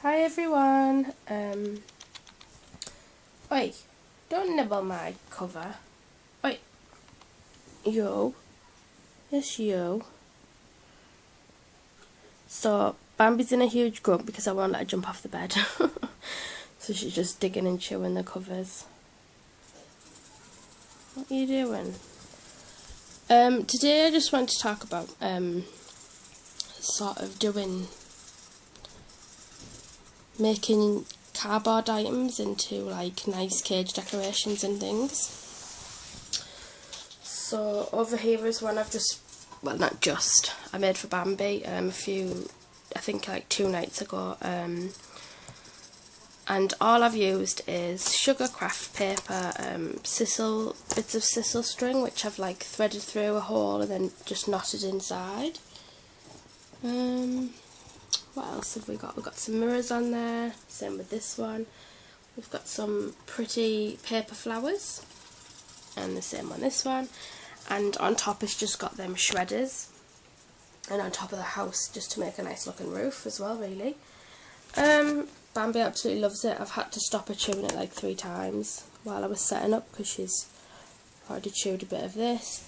Hi everyone. Oi, don't nibble my cover. Oi, yo. Yes, yo. So Bambi's in a huge grump because I won't let her jump off the bed. So she's just digging and chewing the covers. What are you doing? Today I just want to talk about sort of making cardboard items into like nice cage decorations and things. So over here is one I've just, well not just, I made for Bambi I think like 2 nights ago, and all I've used is sugar craft paper, bits of sisal string which I've like threaded through a hole and then just knotted inside. What else have we got? We've got some mirrors on there, same with this one. We've got some pretty paper flowers, and the same on this one. And on top it's just got them shredders, and on top of the house just to make a nice looking roof as well, really. Bambi absolutely loves it. I've had to stop her chewing it like 3 times while I was setting up because she's already chewed a bit of this,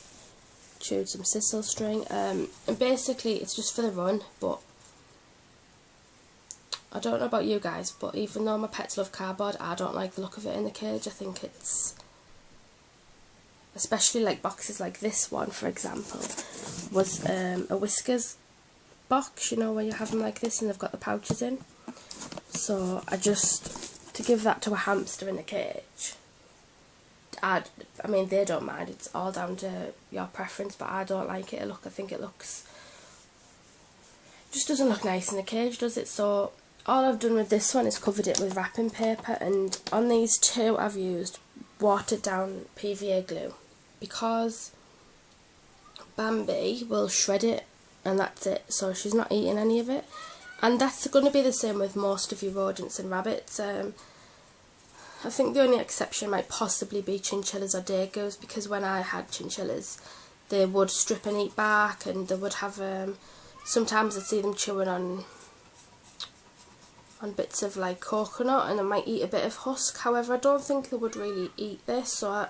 chewed some sisal string, and basically it's just for the run. But I don't know about you guys, but even though my pets love cardboard, I don't like the look of it in the cage. I think it's, especially like boxes like this one for example, was a Whiskers box, you know, when you have them like this and they've got the pouches in. So to give that to a hamster in a cage, I mean they don't mind, it's all down to your preference, but I don't like it. I think it just doesn't look nice in a cage, does it? So all I've done with this one is covered it with wrapping paper, and on these 2 I've used watered down PVA glue because Bambi will shred it and that's it, so she's not eating any of it. And that's going to be the same with most of your rodents and rabbits. I think the only exception might possibly be chinchillas or dagos, because when I had chinchillas they would strip and eat bark, and they would have sometimes I'd see them chewing on bits of like coconut, and they might eat a bit of husk. However, I don't think they would really eat this, so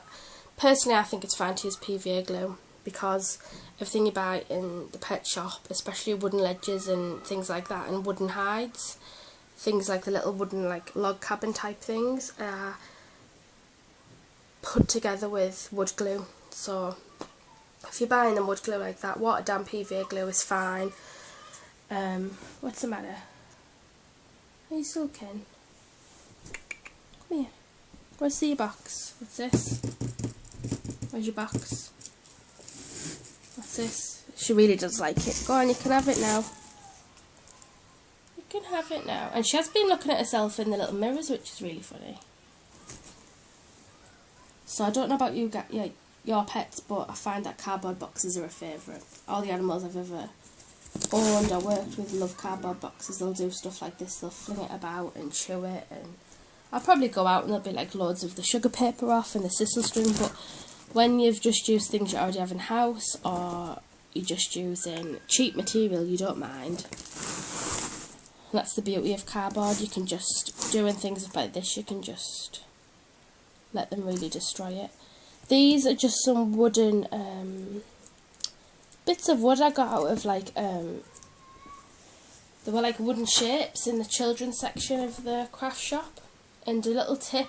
personally I think it's fine to use PVA glue, because everything you buy in the pet shop, especially wooden ledges and things like that, and wooden hides, things like the little wooden like log cabin type things, are put together with wood glue. So if you're buying them wood glue like that, watered down PVA glue is fine. What's the matter? Are you sulking? Come here. Where's your box? What's this? Where's your box? What's this? She really does like it. Go on, you can have it now. You can have it now. And she has been looking at herself in the little mirrors, which is really funny. So I don't know about you, your pets, but I find that cardboard boxes are a favourite. All the animals I've ever owned or worked with love cardboard boxes. They'll do stuff like this. They'll fling it about and chew it, and I'll probably go out and there'll be like loads of the sugar paper off and the sisal string. But when you've just used things you already have in house, or you're just using cheap material, you don't mind. And that's the beauty of cardboard. You can just, doing things like this, you can just let them really destroy it. These are just some wooden bits of wood I got out of like they were like wooden shapes in the children's section of the craft shop. And a little tip,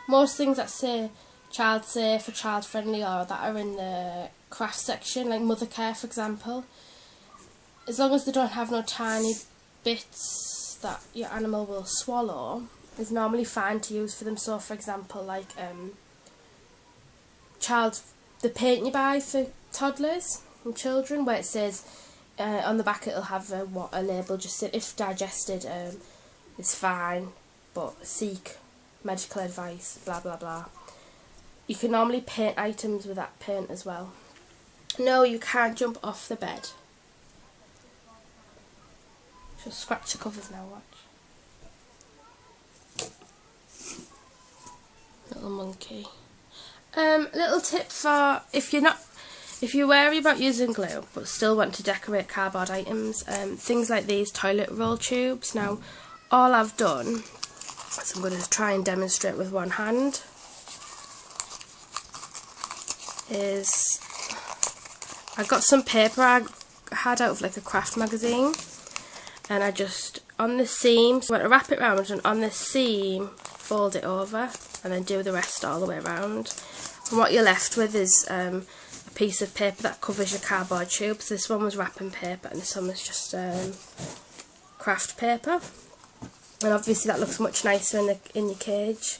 most things that say child safe or child friendly, or that are in the craft section, like mother care for example, as long as they don't have no tiny bits that your animal will swallow, is normally fine to use for them. So for example, like the paint you buy for toddlers and children, where it says on the back it'll have a label just said if digested is fine, but seek medical advice, blah blah blah. You can normally paint items with that paint as well. No, you can't jump off the bed. She'll scratch the covers now, watch. Little monkey. Little tip for if you're wary about using glue but still want to decorate cardboard items, things like these toilet roll tubes. Now all I've done, so I'm going to try and demonstrate with one hand, is I got some paper I had out of like a craft magazine, and I just, on the seam, so I went to wrap it around, and on the seam fold it over and then do the rest all the way around. And what you're left with is a piece of paper that covers your cardboard tube. So this one was wrapping paper and this one was just craft paper. And obviously that looks much nicer in your cage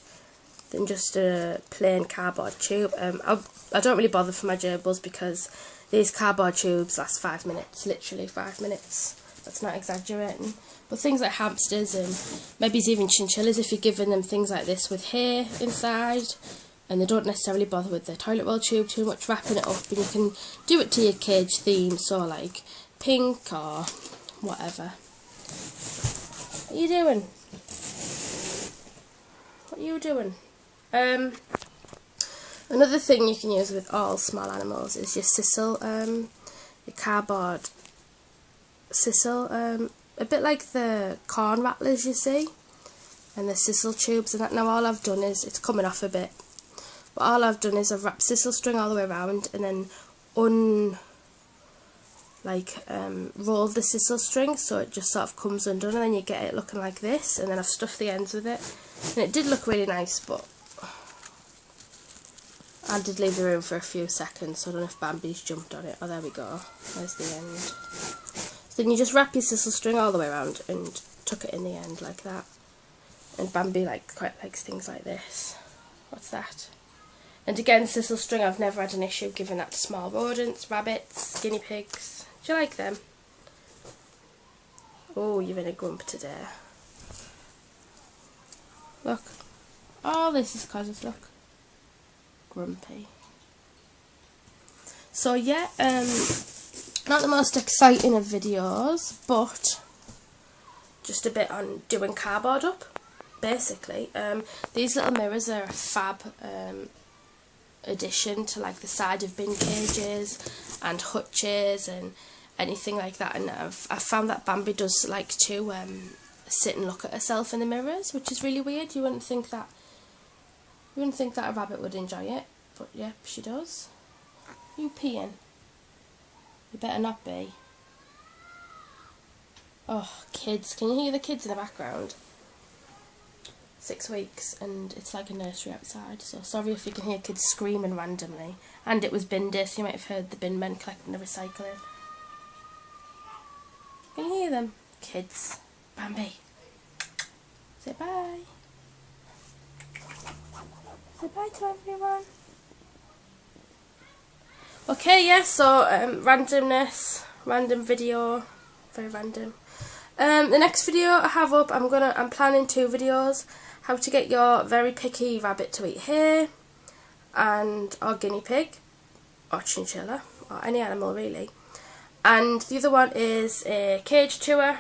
than just a plain cardboard tube. I don't really bother for my gerbils because these cardboard tubes last 5 minutes, literally 5 minutes. That's not exaggerating. But things like hamsters and maybe even chinchillas, if you're giving them things like this with hair inside, and they don't necessarily bother with the toilet roll tube too much, wrapping it up, and you can do it to your cage theme, so like pink or whatever. What are you doing? What are you doing? Another thing you can use with all small animals is your sisal, your cardboard sisal, a bit like the corn rattlers you see, and the sisal tubes and that. Now all I've done is, it's coming off a bit, but all I've done is I've wrapped sisal string all the way around and then rolled the sisal string so it just sort of comes undone, and then you get it looking like this, and then I've stuffed the ends with it, and it did look really nice, but I did leave the room for a few seconds, so I don't know if Bambi's jumped on it. Oh, there we go, there's the end. So then you just wrap your sisal string all the way around and tuck it in the end like that. And Bambi quite likes things like this. What's that? And again, sisal string, I've never had an issue giving that to small rodents, rabbits, guinea pigs. Do you like them? Oh, you're in a grump today. Look. Oh, this is because of, look, grumpy. So yeah, not the most exciting of videos, but just a bit on doing cardboard up, basically. These little mirrors are a fab addition to like the side of bin cages and hutches and anything like that, and I've found that Bambi does like to sit and look at herself in the mirrors, which is really weird. You wouldn't think that a rabbit would enjoy it, but yeah, she does. You peeing? You better not be. Oh, kids. Can you hear the kids in the background? 6 weeks, and it's like a nursery outside, so sorry if you can hear kids screaming randomly. And it was bin day, so you might have heard the bin men collecting the recycling. Can you hear them? Kids. Bambi. Say bye. Say bye to everyone. Okay, yeah, so randomness, random video, very random. The next video I have up, I'm planning 2 videos: how to get your very picky rabbit to eat hay, or guinea pig, or chinchilla, or any animal really. And the other one is a cage tour,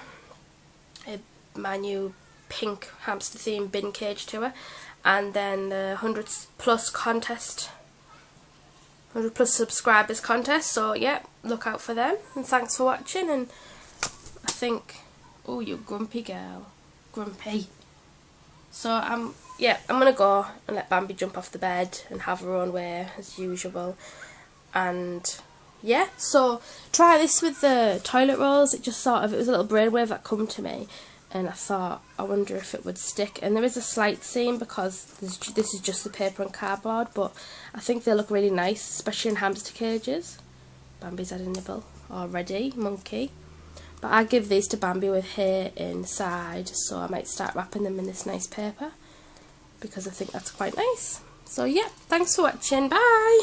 my new pink hamster themed bin cage tour, and then the 100+ contest. 100+ subscribers contest, so yeah, look out for them, and thanks for watching. And I think, oh, you grumpy girl, grumpy. So I'm gonna go and let Bambi jump off the bed and have her own way as usual. And yeah, so try this with the toilet rolls. It was a little brainwave that come to me, and I thought, I wonder if it would stick. And there is a slight seam because this is just the paper and cardboard, but I think they look really nice, especially in hamster cages. Bambi's had a nibble already, monkey. But I give these to Bambi with hair inside, so I might start wrapping them in this nice paper because I think that's quite nice. So yeah, thanks for watching, bye!